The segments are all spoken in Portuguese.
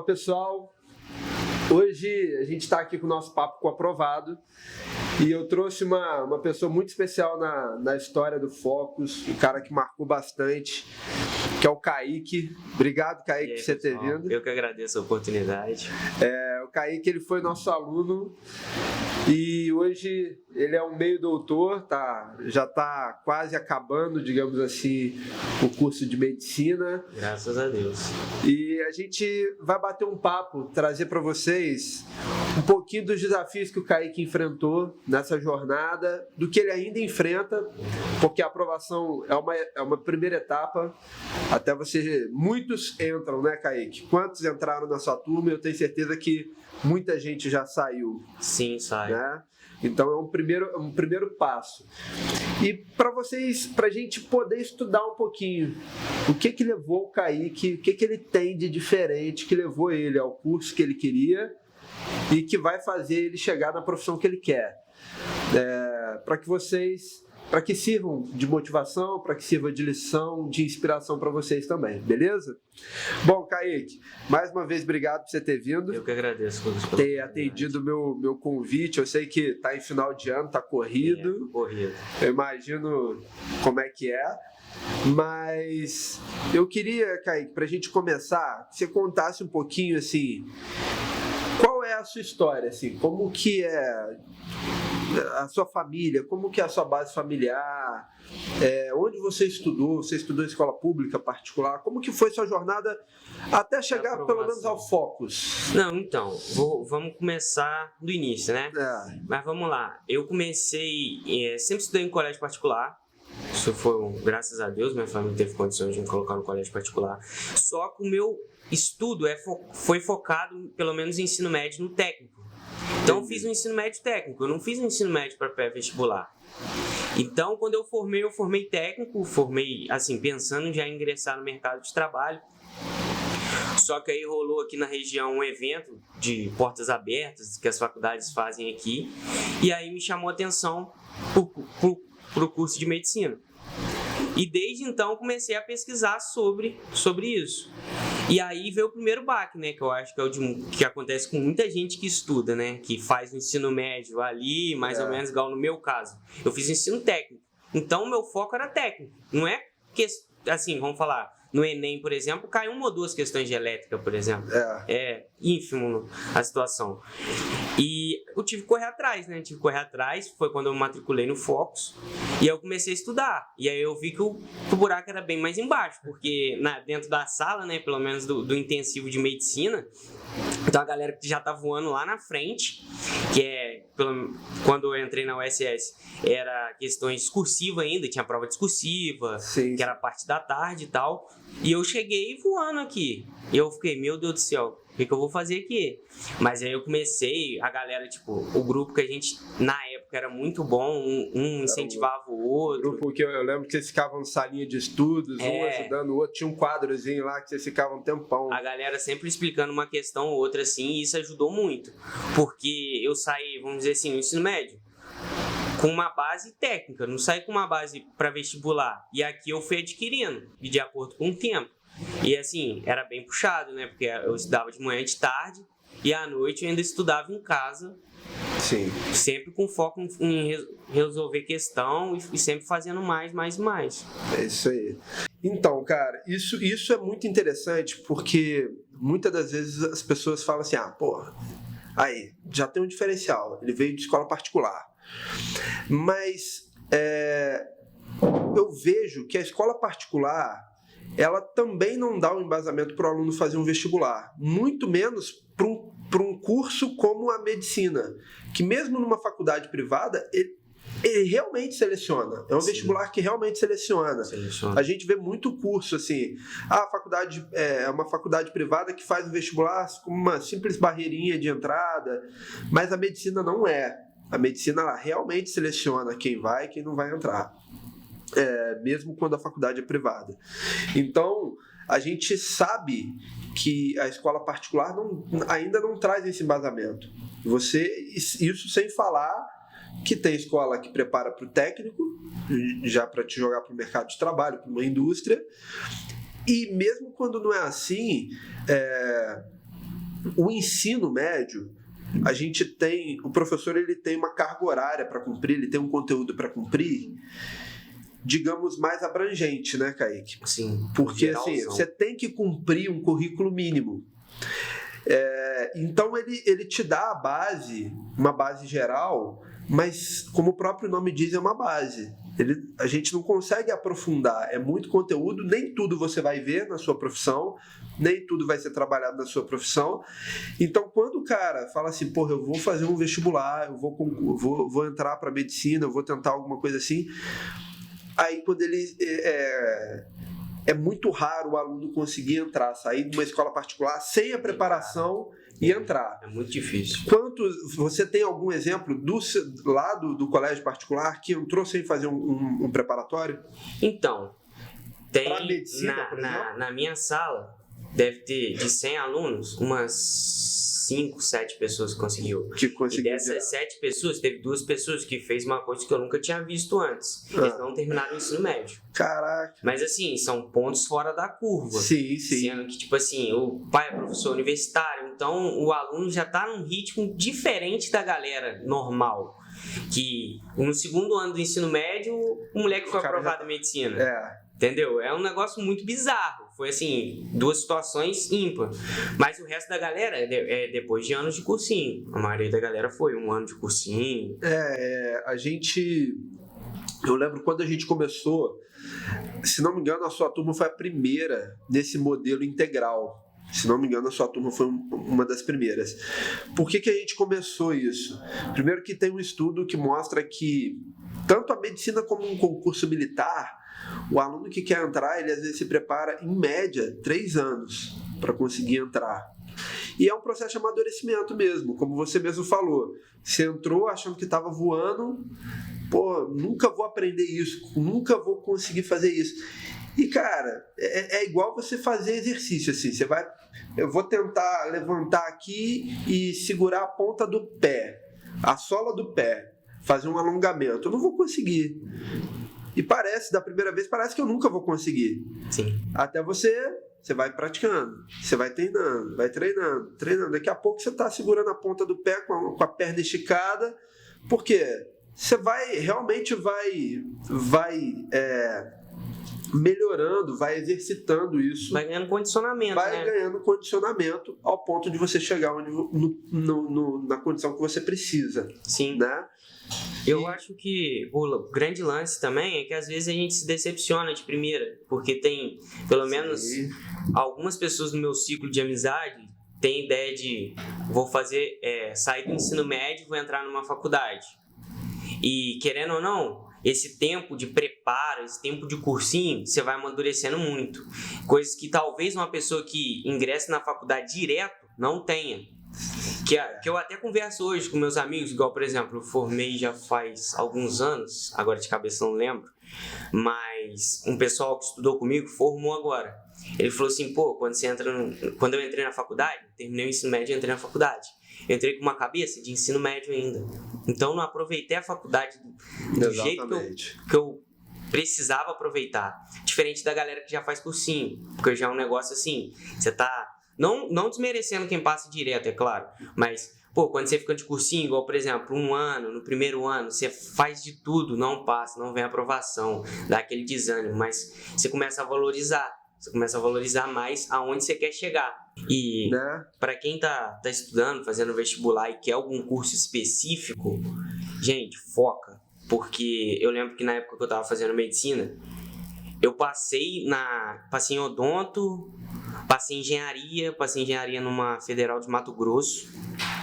Fala pessoal, hoje a gente está aqui com o nosso papo com o Aprovado e eu trouxe uma pessoa muito especial na história do Focus, um cara que marcou bastante, que é o Kaique. Obrigado, Kaique, por você ter vindo. Eu que agradeço a oportunidade. O Kaique, ele foi nosso aluno e hoje ele é um meio doutor, já está quase acabando, digamos assim, o curso de medicina. Graças a Deus. E a gente vai bater um papo, trazer para vocês um pouquinho dos desafios que o Kaique enfrentou nessa jornada, do que ele ainda enfrenta, porque a aprovação é uma primeira etapa, até você... Muitos entram, né, Kaique? Quantos entraram na sua turma? Eu tenho certeza que muita gente já saiu. Sim, sai. Né? Então é um primeiro passo. E para a gente poder estudar um pouquinho o que levou o Kaique, o que ele tem de diferente que levou ele ao curso que ele queria e que vai fazer ele chegar na profissão que ele quer. Para que sirvam de motivação, para que sirva de lição, de inspiração para vocês também, beleza? Bom, Kaique, mais uma vez, obrigado por você ter vindo. Eu que agradeço por ter atendido o meu convite. Eu sei que está em final de ano, está corrido. Corrido. Eu imagino como é que é. Mas eu queria, Kaique, para a gente começar, que você contasse um pouquinho, assim, qual é a sua história, assim, como que é a sua família, como que é a sua base familiar, onde você estudou em escola pública, particular, como que foi sua jornada até chegar pelo menos ao Focus? Não, então, vamos começar do início, né? Mas vamos lá, eu comecei, sempre estudei em colégio particular. Isso foi, graças a Deus, minha família teve condições de me colocar no colégio particular. Só que o meu estudo foi focado, pelo menos, em ensino médio no técnico. Então eu fiz um ensino médio técnico, eu não fiz um ensino médio para pré-vestibular. Então quando eu formei técnico, assim, pensando já em ingressar no mercado de trabalho. Só que aí rolou aqui na região um evento de portas abertas que as faculdades fazem aqui, e aí me chamou a atenção para o curso de medicina. E desde então comecei a pesquisar sobre isso. E aí veio o primeiro baque, né? Que eu acho que é que acontece com muita gente que estuda, né? Que faz o ensino médio ali, mais ou menos igual no meu caso. Eu fiz ensino técnico. Então o meu foco era técnico. Não é que, assim, vamos falar, no Enem, por exemplo, cai uma ou duas questões de elétrica, por exemplo. É ínfimo a situação. E eu tive que correr atrás, né? Foi quando eu me matriculei no Focus. E aí eu comecei a estudar. E aí eu vi que o buraco era bem mais embaixo. Porque dentro da sala, né? Pelo menos do intensivo de medicina, então a galera que já tá voando lá na frente, que quando eu entrei na USS, era questões discursivas ainda, tinha prova discursiva, sim, que era a parte da tarde e tal. E eu cheguei voando aqui. E eu fiquei, meu Deus do céu, o que eu vou fazer aqui? Mas aí eu comecei, a galera, tipo, o grupo que a gente, na época, era muito bom, um incentivava o outro. O grupo que eu lembro que vocês ficavam em salinha de estudos, um ajudando o outro, tinha um quadrozinho lá que vocês ficavam um tempão. A galera sempre explicando uma questão ou outra, assim, e isso ajudou muito. Porque eu saí, vamos dizer assim, no ensino médio, com uma base técnica, não saí com uma base para vestibular. E aqui eu fui adquirindo, e de acordo com o tempo. E assim, era bem puxado, né? Porque eu estudava de manhã e de tarde, e à noite eu ainda estudava em casa. Sim. Sempre com foco em resolver questão e sempre fazendo mais. É isso aí. Então, cara, isso é muito interessante, porque muitas das vezes as pessoas falam assim, aí, já tem um diferencial, ele veio de escola particular. Mas eu vejo que a escola particular, ela também não dá um embasamento para o aluno fazer um vestibular, muito menos para um curso como a medicina, que mesmo numa faculdade privada, ele realmente seleciona. É um vestibular que realmente seleciona. A gente vê muito curso assim, a faculdade é uma faculdade privada que faz o vestibular com uma simples barreirinha de entrada, mas a medicina não é. A medicina, ela realmente seleciona quem vai e quem não vai entrar. Mesmo quando a faculdade é privada. Então, a gente sabe que a escola particular ainda não traz esse embasamento. Isso sem falar que tem escola que prepara para o técnico, já para te jogar para o mercado de trabalho, para uma indústria, e mesmo quando não é assim, o ensino médio, o professor ele tem uma carga horária para cumprir, ele tem um conteúdo para cumprir, digamos, mais abrangente, né, Kaique? Sim. Porque assim, você tem que cumprir um currículo mínimo. Então ele te dá a base, uma base geral, mas como o próprio nome diz, é uma base. A gente não consegue aprofundar, é muito conteúdo, nem tudo você vai ver na sua profissão, nem tudo vai ser trabalhado na sua profissão. Então, quando o cara fala assim, porra, eu vou fazer um vestibular, eu vou entrar para medicina, eu vou tentar alguma coisa assim, aí quando ele... É muito raro o aluno conseguir entrar, sair de uma escola particular sem a preparação e entrar. É muito difícil. Você tem algum exemplo lá do colégio particular que entrou sem fazer um preparatório? Então, tem pra medicina, por exemplo? Na minha sala, deve ter de 100 alunos, umas 5, 7 pessoas que conseguiu. E dessas 7 pessoas, teve 2 pessoas que fez uma coisa que eu nunca tinha visto antes. Eles não terminaram o ensino médio. Caraca. Mas assim, são pontos fora da curva. Sim, sim. Sendo que, tipo assim, o pai é professor universitário, então o aluno já tá num ritmo diferente da galera normal. Que no segundo ano do ensino médio, o moleque foi aprovado em medicina. Entendeu? É um negócio muito bizarro. Foi assim, 2 situações ímpar. Mas o resto da galera é depois de anos de cursinho. A maioria da galera foi 1 ano de cursinho. Eu lembro quando a gente começou, se não me engano, a sua turma foi a primeira nesse modelo integral. Se não me engano, a sua turma foi uma das primeiras. Por que a gente começou isso? Primeiro que tem um estudo que mostra que tanto a medicina como um concurso militar, o aluno que quer entrar, ele às vezes se prepara, em média, 3 anos para conseguir entrar. E é um processo de amadurecimento mesmo, como você mesmo falou. Você entrou achando que estava voando, pô, nunca vou aprender isso, nunca vou conseguir fazer isso. E, cara, é igual você fazer exercício, assim, eu vou tentar levantar aqui e segurar a ponta do pé, a sola do pé, fazer um alongamento, eu não vou conseguir. E da primeira vez, parece que eu nunca vou conseguir. Sim. Até você vai praticando, você vai treinando, treinando. Daqui a pouco você está segurando a ponta do pé com a perna esticada, porque você realmente vai melhorando, vai exercitando isso. Vai ganhando condicionamento, Vai ganhando condicionamento ao ponto de você chegar na condição que você precisa. Sim. Né? Eu acho que o grande lance também é que às vezes a gente se decepciona de primeira, porque tem, pelo menos, algumas pessoas no meu ciclo de amizade têm ideia de vou fazer, sair do ensino médio e vou entrar numa faculdade. E querendo ou não, esse tempo de preparo, esse tempo de cursinho, você vai amadurecendo muito. Coisas que talvez uma pessoa que ingresse na faculdade direto não tenha. Que eu até converso hoje com meus amigos, igual, por exemplo, eu formei já faz alguns anos, agora de cabeça não lembro, mas um pessoal que estudou comigo formou agora. Ele falou assim, pô, quando eu entrei na faculdade, terminei o ensino médio e entrei na faculdade, eu entrei com uma cabeça de ensino médio ainda. Então não aproveitei a faculdade do jeito que eu precisava aproveitar. Diferente da galera que já faz cursinho, porque já é um negócio assim, você tá... Não desmerecendo quem passa direto, é claro, mas, pô, quando você fica de cursinho, igual, por exemplo, 1 ano, no primeiro ano, você faz de tudo, não passa, não vem aprovação, dá aquele desânimo, mas você começa a valorizar mais aonde você quer chegar. E para quem tá estudando, fazendo vestibular e quer algum curso específico, gente, foca, porque eu lembro que na época que eu tava fazendo medicina, eu passei em odonto, passei em engenharia numa federal de Mato Grosso.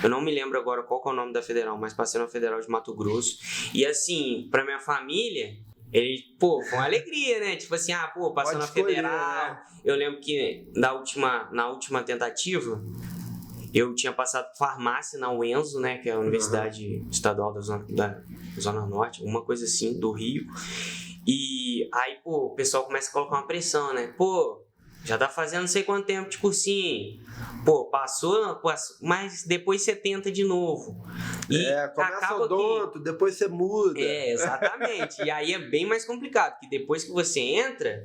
Eu não me lembro agora qual que é o nome da federal, mas passei na federal de Mato Grosso. E assim, pra minha família, foi uma alegria, né? Tipo assim, passou na federal. Né? Eu lembro que na última tentativa, eu tinha passado farmácia na UENSO, né? Que é a Universidade Estadual da Zona Norte, alguma coisa assim, do Rio. E aí, o pessoal começa a colocar uma pressão, né? Já tá fazendo não sei quanto tempo de cursinho. Passou, mas depois você tenta de novo. E começa odonto, depois você muda. Exatamente. E aí é bem mais complicado, porque depois que você entra,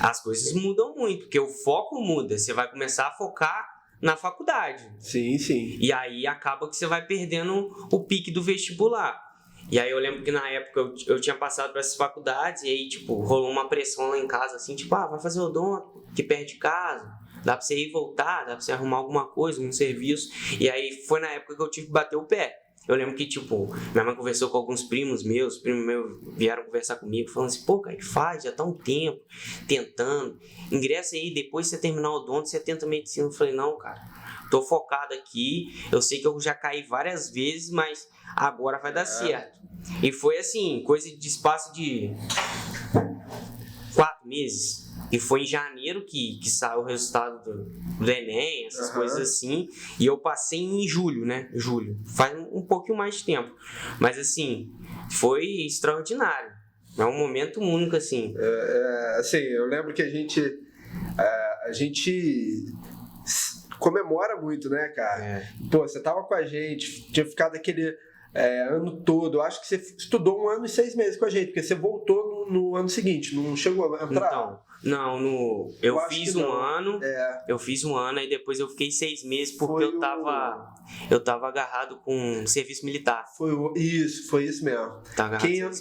as coisas mudam muito, porque o foco muda. Você vai começar a focar na faculdade. Sim, sim. E aí acaba que você vai perdendo o pique do vestibular. E aí eu lembro que na época eu tinha passado para essas faculdades e aí, tipo, rolou uma pressão lá em casa, assim, tipo, vai fazer odonto, que perto de casa, dá pra você ir e voltar, dá pra você arrumar alguma coisa, um serviço. E aí foi na época que eu tive que bater o pé. Eu lembro que, tipo, minha mãe conversou com alguns primos meus vieram conversar comigo, falando assim, pô, cara, que faz? Já tá um tempo tentando, ingressa aí, depois que você terminar o odonto, você tenta medicina. Eu falei, não, cara, tô focado aqui, eu sei que eu já caí várias vezes, mas agora vai dar certo. E foi assim, coisa de espaço de 4 meses. E foi em janeiro que saiu o resultado do Enem, essas coisas assim. E eu passei em julho, né? Julho. Faz um pouquinho mais de tempo. Mas assim, foi extraordinário. É um momento único, assim. Assim, eu lembro que a gente comemora muito, né, cara? Pô, você tava com a gente, tinha ficado aquele ano todo. Eu acho que você estudou 1 ano e 6 meses com a gente, porque você voltou no ano seguinte, não chegou a entrar? Então, não, eu fiz um ano, eu fiz 1 ano, e depois eu fiquei 6 meses porque eu tava agarrado com serviço militar. Foi isso mesmo.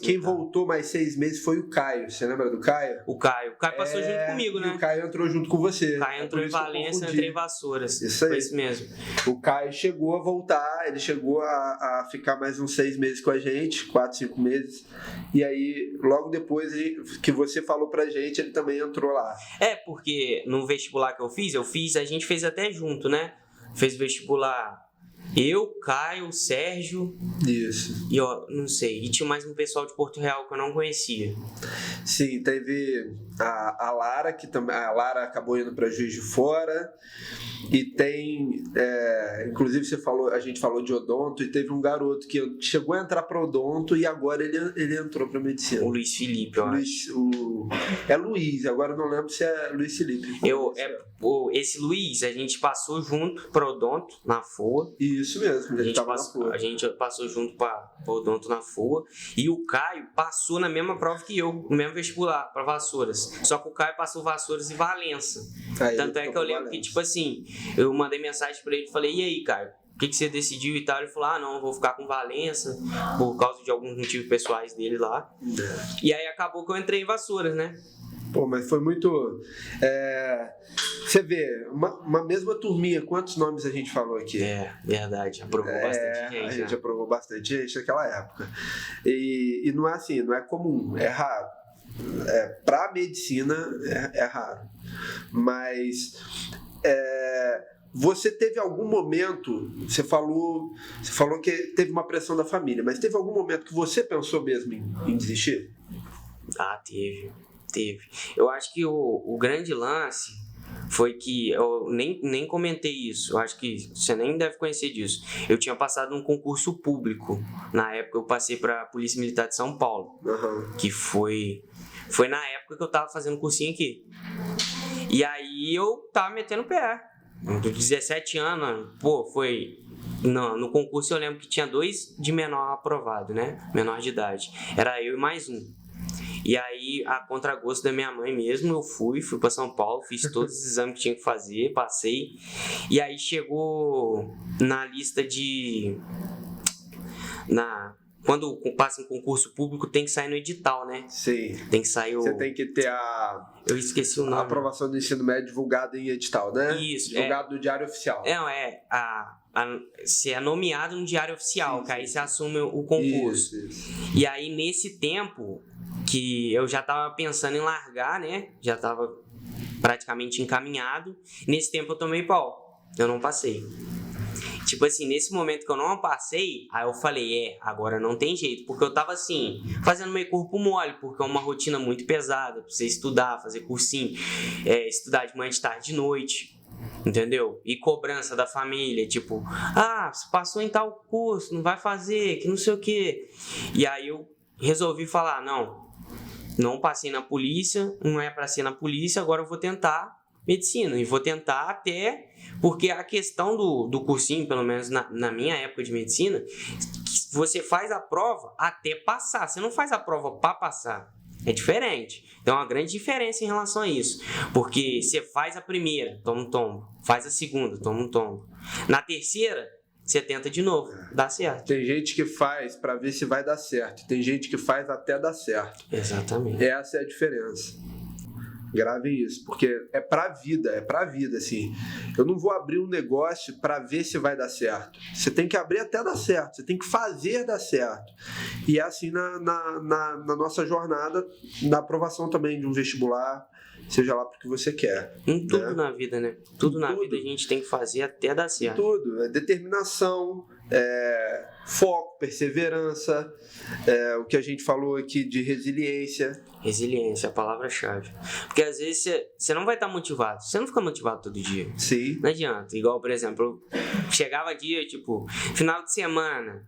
Quem voltou mais 6 meses foi o Caio. Você lembra do Caio? O Caio passou junto comigo, né? E o Caio entrou junto com você. O Caio entrou em Valência, eu entrei em Vassouras. Isso aí. Foi isso mesmo. O Caio chegou a voltar, ele chegou a ficar mais uns 6 meses com a gente, 4, 5 meses. E aí, logo depois que você falou pra gente, ele também entrou lá. Porque no vestibular que eu fiz, a gente fez até junto, né? Fez vestibular eu, Caio, Sérgio. Isso. E ó, não sei. E tinha mais um pessoal de Porto Real que eu não conhecia. Sim, teve a Lara, que também. A Lara acabou indo para Juiz de Fora. E tem. Inclusive a gente falou de odonto, e teve um garoto que chegou a entrar para odonto e agora ele entrou para medicina. O Luiz Felipe, eu acho. É Luiz, agora eu não lembro se é Luiz Felipe. Esse Luiz, a gente passou junto para odonto na FOA. Isso mesmo, a gente passou junto para odonto na FOA. E o Caio passou na mesma prova que eu, no mesmo vestibular, para Vassouras. Só que o Caio passou Vassouras e Valença. Tanto é que eu lembro que, tipo assim, eu mandei mensagem para ele e falei, e aí, Caio? O que você decidiu e tal? Ele falou, não, eu vou ficar com Valença por causa de alguns motivos pessoais dele lá. E aí acabou que eu entrei em Vassouras, né? Pô, mas foi muito... Você vê, uma mesma turminha, quantos nomes a gente falou aqui? Verdade, aprovou bastante gente. A gente aprovou bastante gente naquela época. E não é assim, não é comum, é raro. Pra medicina é raro. Mas... Você teve algum momento, você falou que teve uma pressão da família, mas teve algum momento que você pensou mesmo em desistir? Teve. Eu acho que o grande lance foi que eu nem comentei isso, eu acho que você nem deve conhecer disso. Eu tinha passado num concurso público, na época eu passei para a Polícia Militar de São Paulo, que foi na época que eu tava fazendo cursinho aqui. E aí eu tava metendo o pé. De 17 anos, foi... No concurso eu lembro que tinha 2 de menor aprovado, né? Menor de idade. Era eu e mais um. E aí, a contragosto da minha mãe mesmo, eu fui para São Paulo, fiz todos os exames que tinha que fazer, passei. E aí chegou na lista de... Quando passa em concurso público, tem que sair no edital, né? Sim. Tem que sair Você tem que ter eu esqueci o nome. A aprovação do ensino médio divulgada em edital, né? Isso. Divulgado no Diário Oficial. Você é nomeado no Diário Oficial, que aí você assume o concurso. Isso. E aí, nesse tempo que eu já tava pensando em largar, né? Já tava praticamente encaminhado. Nesse tempo eu tomei pau. Eu não passei. Tipo assim, nesse momento que eu não passei, aí eu falei, agora não tem jeito. Porque eu tava assim, fazendo meio corpo mole, porque é uma rotina muito pesada, pra você estudar, fazer cursinho, estudar de manhã, de tarde, de noite, entendeu? E cobrança da família, tipo, você passou em tal curso, não vai fazer, que não sei o quê. E aí eu resolvi falar, não passei na polícia, não é pra ser na polícia, agora eu vou tentar medicina. E vou tentar até... Porque a questão do cursinho, pelo menos na minha época de medicina, você faz a prova até passar. Você não faz a prova para passar. É diferente. Tem uma grande diferença em relação a isso. Porque você faz a primeira, toma um tombo. Faz a segunda, toma um tombo. Na terceira, você tenta de novo, dá certo. Tem gente que faz para ver se vai dar certo. Tem gente que faz até dar certo. Exatamente. Essa é a diferença. Gravem isso, porque é pra vida, assim. Eu não vou abrir um negócio para ver se vai dar certo. Você tem que abrir até dar certo, você tem que fazer dar certo. E é assim na nossa jornada, na aprovação também de um vestibular, seja lá porque você quer. Em tudo na vida, né? Tudo na vida a gente tem que fazer até dar certo. Tudo, determinação, foco, perseverança, o que a gente falou aqui de resiliência. Resiliência, a palavra-chave. Porque às vezes você não vai estar motivado. Você não fica motivado todo dia. Sim. Não adianta. Igual, por exemplo, chegava dia, tipo, final de semana.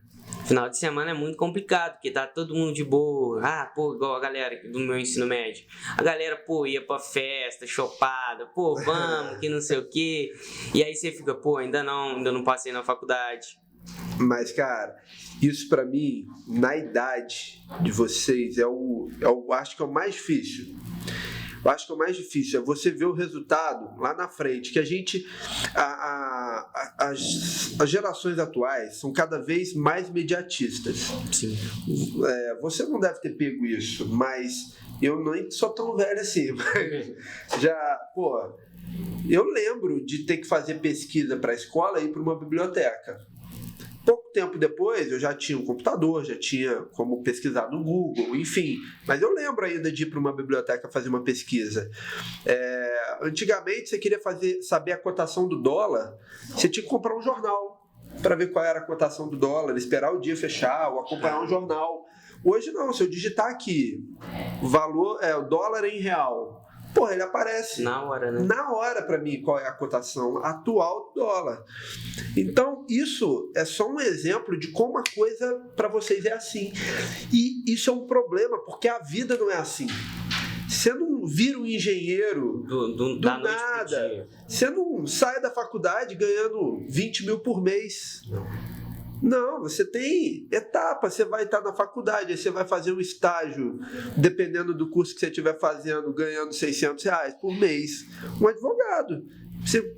Final de semana é muito complicado, porque tá todo mundo de boa. Igual a galera do meu ensino médio. A galera, ia pra festa, chopada. Vamos, que não sei o quê. E aí você fica, ainda não passei na faculdade. Mas, cara, isso pra mim, na idade de vocês, acho que é o mais difícil. Eu acho que é o mais difícil é você ver o resultado lá na frente, que a gente, as gerações atuais são cada vez mais imediatistas. Sim. Você não deve ter pego isso, mas eu nem sou tão velho assim, mas eu lembro de ter que fazer pesquisa para a escola e ir para uma biblioteca. Pouco tempo depois, eu já tinha um computador, já tinha como pesquisar no Google, enfim. Mas eu lembro ainda de ir para uma biblioteca fazer uma pesquisa. Antigamente, você queria saber a cotação do dólar, você tinha que comprar um jornal para ver qual era a cotação do dólar, esperar o dia fechar ou acompanhar um jornal. Hoje não, se eu digitar aqui o valor, o dólar em real, ele aparece na hora, né? Na hora para mim qual é a cotação atual do dólar. Então isso é só um exemplo de como a coisa para vocês é assim. E isso é um problema, porque a vida não é assim. Você não vira um engenheiro do nada. Você não sai da faculdade ganhando 20 mil por mês. Não, você tem etapas, você vai estar na faculdade, aí você vai fazer um estágio, dependendo do curso que você estiver fazendo, ganhando R$600 por mês. Um advogado, você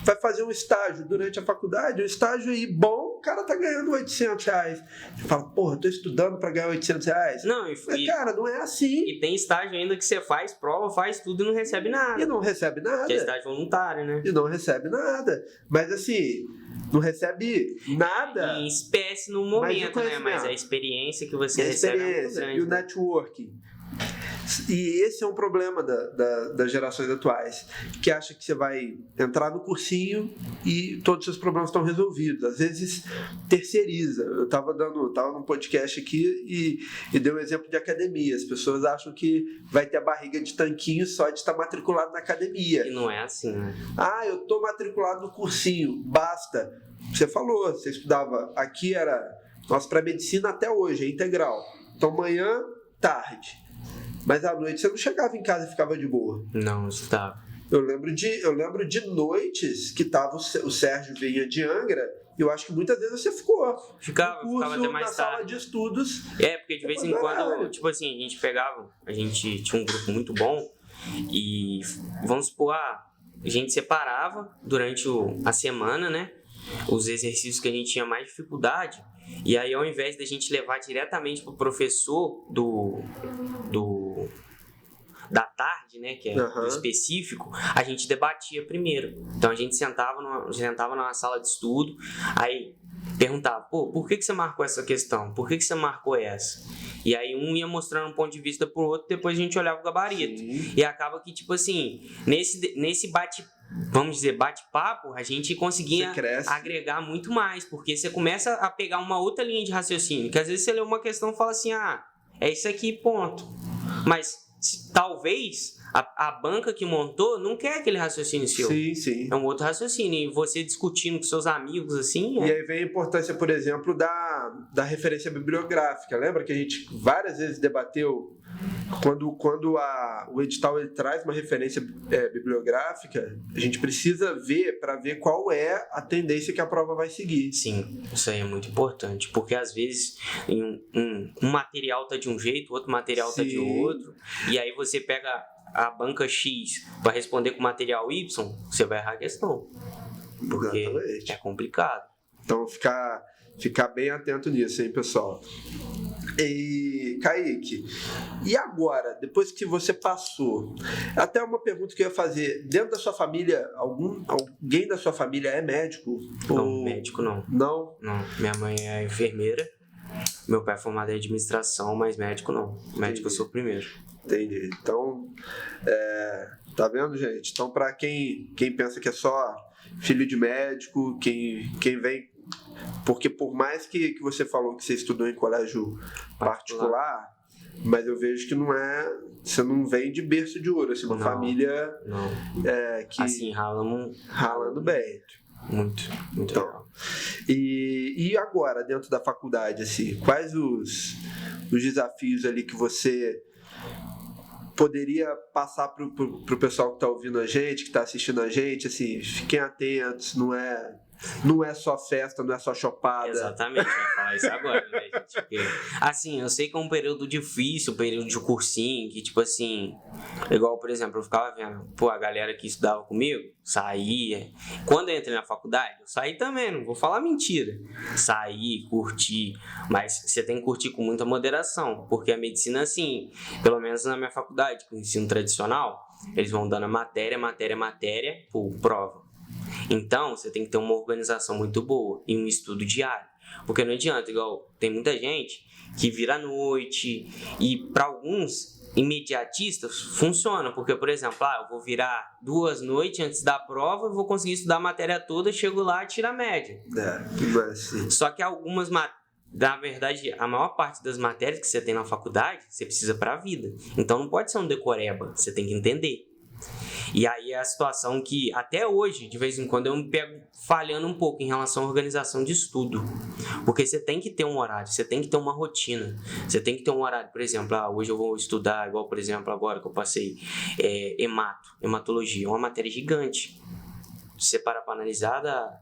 vai fazer um estágio durante a faculdade, um estágio aí bom, o cara tá ganhando R$800. Você fala, tô estudando para ganhar R$800? Não, cara, não é assim. E tem estágio ainda que você faz prova, faz tudo e não recebe nada. E não recebe nada. Que é estágio voluntário, né? E não recebe nada. Mas assim, não recebe nada. Em espécie no momento, né? Mas a experiência que você recebe é muito grande. E o networking. E esse é um problema das gerações atuais, que acha que você vai entrar no cursinho e todos os seus problemas estão resolvidos. Às vezes terceiriza. Eu estava num podcast aqui e dei um exemplo de academia. As pessoas acham que vai ter a barriga de tanquinho só de estar matriculado na academia. E não é assim, né? Eu estou matriculado no cursinho, basta. Você falou, você estudava, aqui era nossa pré-medicina até hoje, é integral. Então manhã, tarde. Mas à noite você não chegava em casa e ficava de boa. Não, estava. Eu lembro de noites que tava o Sérgio vinha de Angra, e eu acho que muitas vezes você ficava até mais na sala de estudos. Porque de vez em quando, tipo assim, a gente tinha um grupo muito bom e vamos supor, a gente separava durante a semana, né? Os exercícios que a gente tinha mais dificuldade. E aí, ao invés da gente levar diretamente pro professor da tarde, né, que é do específico, a gente debatia primeiro. Então a gente sentava numa sala de estudo, aí perguntava, por que você marcou essa questão? Por que você marcou essa? E aí um ia mostrando um ponto de vista pro outro, depois a gente olhava o gabarito. Sim. E acaba que, tipo assim, nesse bate-papo, a gente conseguia agregar muito mais, porque você começa a pegar uma outra linha de raciocínio, que às vezes você lê uma questão e fala assim, é isso aqui, ponto. Mas talvez a banca que montou não quer aquele raciocínio seu. Sim, sim. É um outro raciocínio. E você discutindo com seus amigos, assim... E aí vem a importância, por exemplo, da referência bibliográfica. Lembra que a gente várias vezes debateu quando o edital ele traz uma referência bibliográfica, a gente precisa ver para ver qual é a tendência que a prova vai seguir. Sim, isso aí é muito importante, porque às vezes um material tá de um jeito, outro material tá de outro, e aí você pega a banca X para responder com material Y, você vai errar a questão. Porque Exatamente. É complicado. Então ficar bem atento nisso, hein, pessoal? E Kaique, e agora, depois que você passou, até uma pergunta que eu ia fazer, dentro da sua família, alguém da sua família é médico? Não, médico não. Não? Não, minha mãe é enfermeira, meu pai é formado em administração, mas médico não. Médico eu sou o primeiro. Entendi. Então, tá vendo, gente? Então, para quem pensa que é só filho de médico, quem vem... Porque por mais que você falou que você estudou em colégio particular, mas eu vejo que não é... Você não vem de berço de ouro, assim, uma família que... Assim, ralando bem. Muito então, legal. E agora, dentro da faculdade, assim, quais os desafios ali que você poderia passar pro pessoal que está ouvindo a gente, que está assistindo a gente, assim, fiquem atentos, não é só festa, não é só chopada. Exatamente, eu ia falar isso agora, né, gente? Porque, assim, eu sei que é um período difícil, um período de cursinho, que, tipo assim, igual, por exemplo, eu ficava vendo, a galera que estudava comigo, saía. Quando eu entrei na faculdade, eu saí também, não vou falar mentira. Saí, curti, mas você tem que curtir com muita moderação, porque a medicina, assim, pelo menos na minha faculdade, com o ensino tradicional, eles vão dando matéria por prova. Então, você tem que ter uma organização muito boa e um estudo diário. Porque não adianta, igual tem muita gente que vira à noite e para alguns imediatistas funciona. Porque, por exemplo, eu vou virar 2 noites antes da prova e vou conseguir estudar a matéria toda, chego lá e tiro a média. Só que algumas na verdade, a maior parte das matérias que você tem na faculdade, você precisa para a vida. Então, não pode ser um decoreba, você tem que entender. E aí é a situação que até hoje, de vez em quando, eu me pego falhando um pouco em relação à organização de estudo. Porque você tem que ter um horário, você tem que ter uma rotina. Você tem que ter um horário, por exemplo, hoje eu vou estudar, igual por exemplo agora que eu passei hematologia, uma matéria gigante. Se você parar para analisar, dá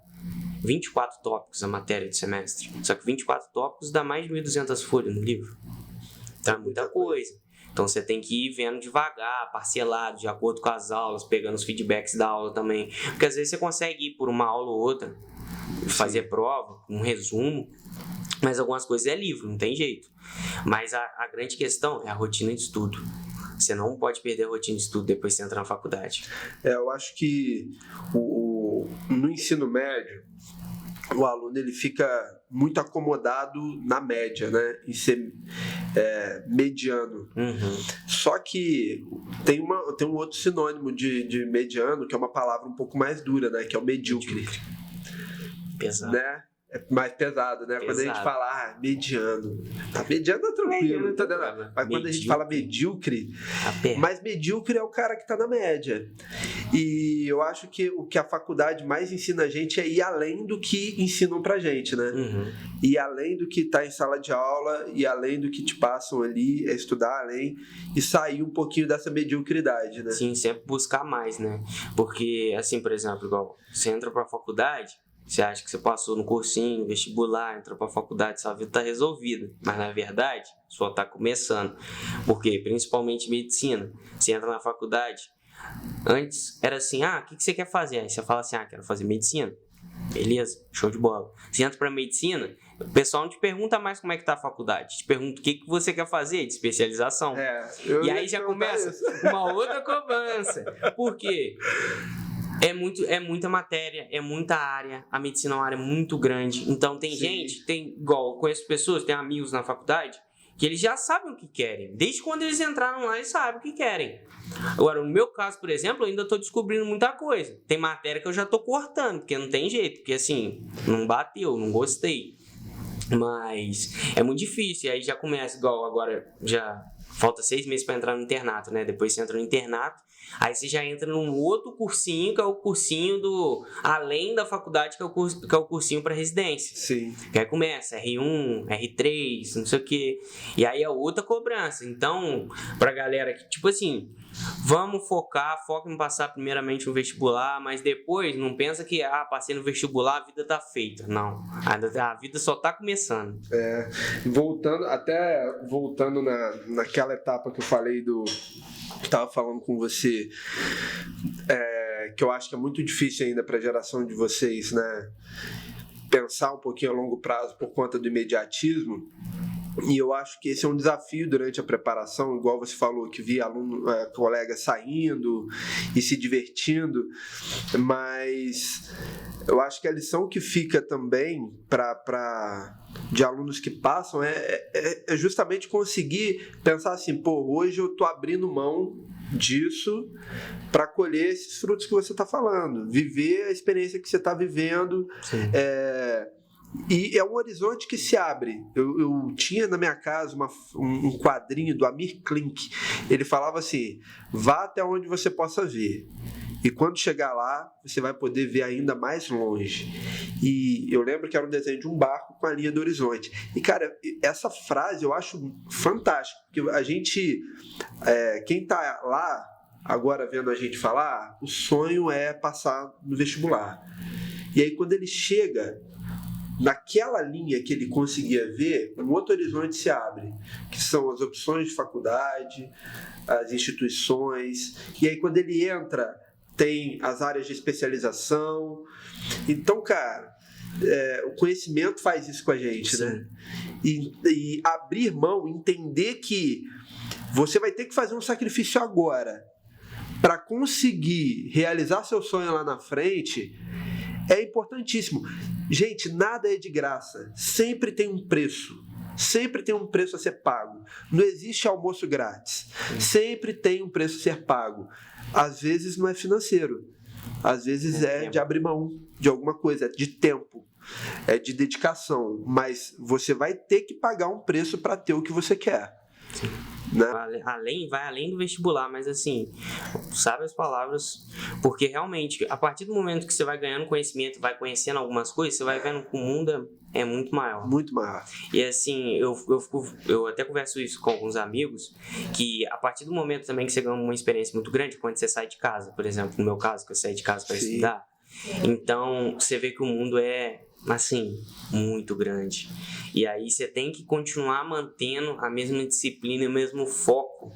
24 tópicos a matéria de semestre. Só que 24 tópicos dá mais de 1.200 folhas no livro. Então é muita coisa. Então você tem que ir vendo devagar, parcelado, de acordo com as aulas, pegando os feedbacks da aula também. Porque às vezes você consegue ir por uma aula ou outra, fazer prova, um resumo, mas algumas coisas é livre, não tem jeito. Mas a grande questão é a rotina de estudo. Você não pode perder a rotina de estudo depois que você entra na faculdade. Eu acho que no ensino médio, o aluno ele fica muito acomodado na média, né? Em ser mediano. Uhum. Só que tem um outro sinônimo de mediano, que é uma palavra um pouco mais dura, né? Que é o medíocre. Pesado. Né? É mais pesado, né? Pesado. Quando a gente fala mediano. Mediano é tranquilo, tá dando? Mas quando a gente fala medíocre, mas medíocre é o cara que tá na média. E eu acho que o que a faculdade mais ensina a gente é ir além do que ensinam pra gente, né? Uhum. Ir além do que tá em sala de aula, e além do que te passam ali, estudar além e sair um pouquinho dessa mediocridade, né? Sim, sempre buscar mais, né? Porque, assim, por exemplo, igual você entra pra faculdade, você acha que você passou no cursinho, vestibular, entrou pra faculdade, sua vida tá resolvida. Mas, na verdade, só tá começando. Porque, principalmente medicina, você entra na faculdade, antes era assim, o que você quer fazer? Aí você fala assim, quero fazer medicina. Beleza, show de bola. Você entra pra medicina, o pessoal não te pergunta mais como é que tá a faculdade. Te pergunta o que você quer fazer de especialização. E aí já começa uma outra cobrança. Por quê? É muita matéria, é muita área. A medicina é uma área muito grande. Então tem gente, igual, eu conheço pessoas, tem amigos na faculdade, que eles já sabem o que querem. Desde quando eles entraram lá, eles sabem o que querem. Agora, no meu caso, por exemplo, eu ainda estou descobrindo muita coisa. Tem matéria que eu já estou cortando, porque não tem jeito. Porque assim, não bateu, não gostei. Mas é muito difícil, e aí já começa, igual agora, já falta 6 meses para entrar no internato, né? Depois você entra no internato, aí você já entra num outro cursinho, que é o cursinho do... além da faculdade, que é o cursinho para residência. Sim. Que aí começa R1, R3, não sei o quê. E aí é outra cobrança. Então, pra galera que, tipo assim, vamos foca em passar primeiramente no vestibular, mas depois não pensa que, passei no vestibular, a vida tá feita. Não. A vida só tá começando. Voltando naquela etapa que eu falei estava falando com você, que eu acho que é muito difícil ainda para a geração de vocês, né, pensar um pouquinho a longo prazo por conta do imediatismo. E eu acho que esse é um desafio durante a preparação, igual você falou, que via colega saindo e se divertindo, mas eu acho que a lição que fica também de alunos que passam é justamente conseguir pensar assim, hoje eu estou abrindo mão disso para colher esses frutos que você está falando, viver a experiência que você está vivendo. E é um horizonte que se abre. Eu tinha na minha casa um quadrinho do Amir Klink. Ele falava assim: vá até onde você possa ver, e quando chegar lá, você vai poder ver ainda mais longe. E eu lembro que era um desenho de um barco com a linha do horizonte. E, cara, essa frase eu acho fantástica, porque a gente, quem está lá agora vendo a gente falar, o sonho é passar no vestibular. E aí, quando ele chega naquela linha que ele conseguia ver, um outro horizonte se abre, que são as opções de faculdade, as instituições, e aí quando ele entra, tem as áreas de especialização. Então, cara, o conhecimento faz isso com a gente, né? E abrir mão, entender que você vai ter que fazer um sacrifício agora para conseguir realizar seu sonho lá na frente, é importantíssimo. Gente, nada é de graça. Sempre tem um preço. Sempre tem um preço a ser pago. Não existe almoço grátis. Sempre tem um preço a ser pago. Às vezes não é financeiro. Às vezes é de abrir mão de alguma coisa, é de tempo, é de dedicação. Mas você vai ter que pagar um preço para ter o que você quer. Sim. Né? Vai além do vestibular, mas assim, sabe as palavras, porque realmente, a partir do momento que você vai ganhando conhecimento, vai conhecendo algumas coisas, você vai vendo que o mundo é muito maior. Muito maior. E assim, eu até converso isso com alguns amigos, que a partir do momento também que você ganha uma experiência muito grande, quando você sai de casa, por exemplo, no meu caso, que eu saí de casa para estudar, então você vê que o mundo é, assim, muito grande. E aí você tem que continuar mantendo a mesma disciplina e o mesmo foco.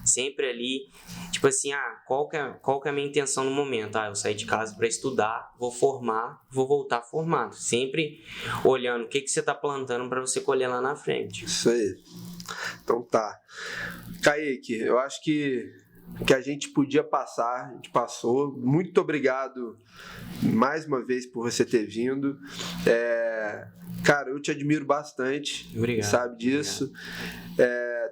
Sempre ali, tipo assim, qual que é a minha intenção no momento? Eu saí de casa para estudar, vou formar, vou voltar formado. Sempre olhando o que você está plantando para você colher lá na frente. Isso aí. Então tá. Kaique, eu acho que a gente podia passar, a gente passou. Muito obrigado mais uma vez por você ter vindo. Cara, eu te admiro bastante. Obrigado. Sabe disso.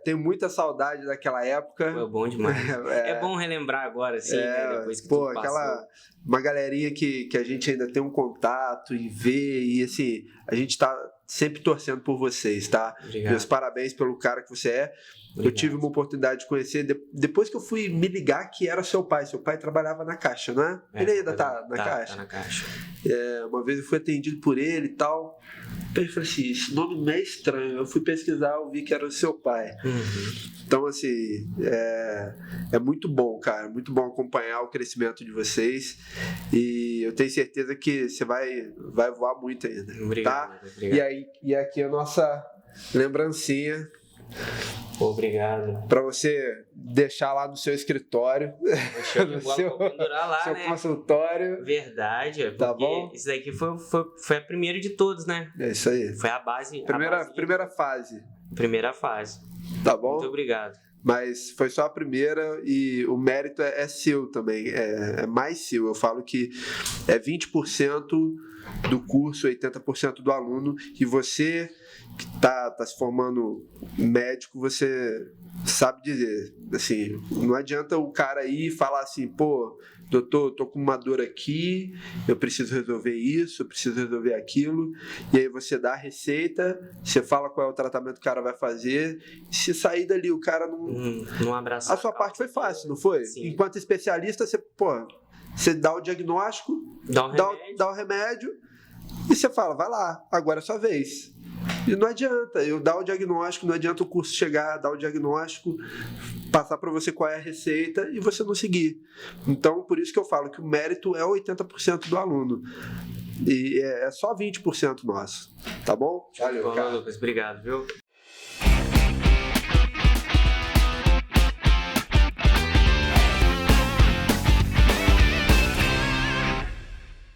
Tenho muita saudade daquela época. Foi bom demais. É bom relembrar agora, assim, né? Depois que tudo passou. Uma galerinha que a gente ainda tem um contato e vê, e assim, a gente tá sempre torcendo por vocês, tá? Obrigado. Meus parabéns pelo cara que você é. Obrigado. Eu tive uma oportunidade de conhecer, depois que eu fui me ligar que era seu pai trabalhava na Caixa, não é? Ele ainda tá na Caixa? Tá na Caixa. Uma vez eu fui atendido por ele e tal. Eu falei assim, esse nome não é estranho. Eu fui pesquisar, eu vi que era o seu pai. Então, assim, é muito bom, cara. Muito bom acompanhar o crescimento de vocês. E eu tenho certeza que você vai voar muito ainda. Obrigado. Tá? Obrigado. E aqui a nossa lembrancinha. Obrigado. Para você deixar lá no seu escritório. No seu pendurar lá, seu né? Consultório. Verdade. Tá bom? Isso daqui foi a primeira de todos, né? É isso aí. Foi a base. Primeira fase. Primeira fase. Tá bom? Muito obrigado. Mas foi só a primeira e o mérito é seu também. É mais seu. Eu falo que é 20% do curso, 80% do aluno, e você que tá se formando médico, você sabe dizer, assim, não adianta o cara ir e falar assim, pô, doutor, tô com uma dor aqui, eu preciso resolver isso, eu preciso resolver aquilo, e aí você dá a receita, você fala qual é o tratamento que o cara vai fazer, e se sair dali o cara não abraça. A sua parte foi fácil, não foi? Sim. Enquanto especialista, você dá o diagnóstico, dá o remédio, e você fala, vai lá, agora é a sua vez. E não adianta eu dar o diagnóstico, não adianta o curso chegar, dar o diagnóstico, passar para você qual é a receita e você não seguir. Então, por isso que eu falo que o mérito é 80% do aluno. E é só 20% nosso. Tá bom? Valeu, Lucas. Obrigado, viu?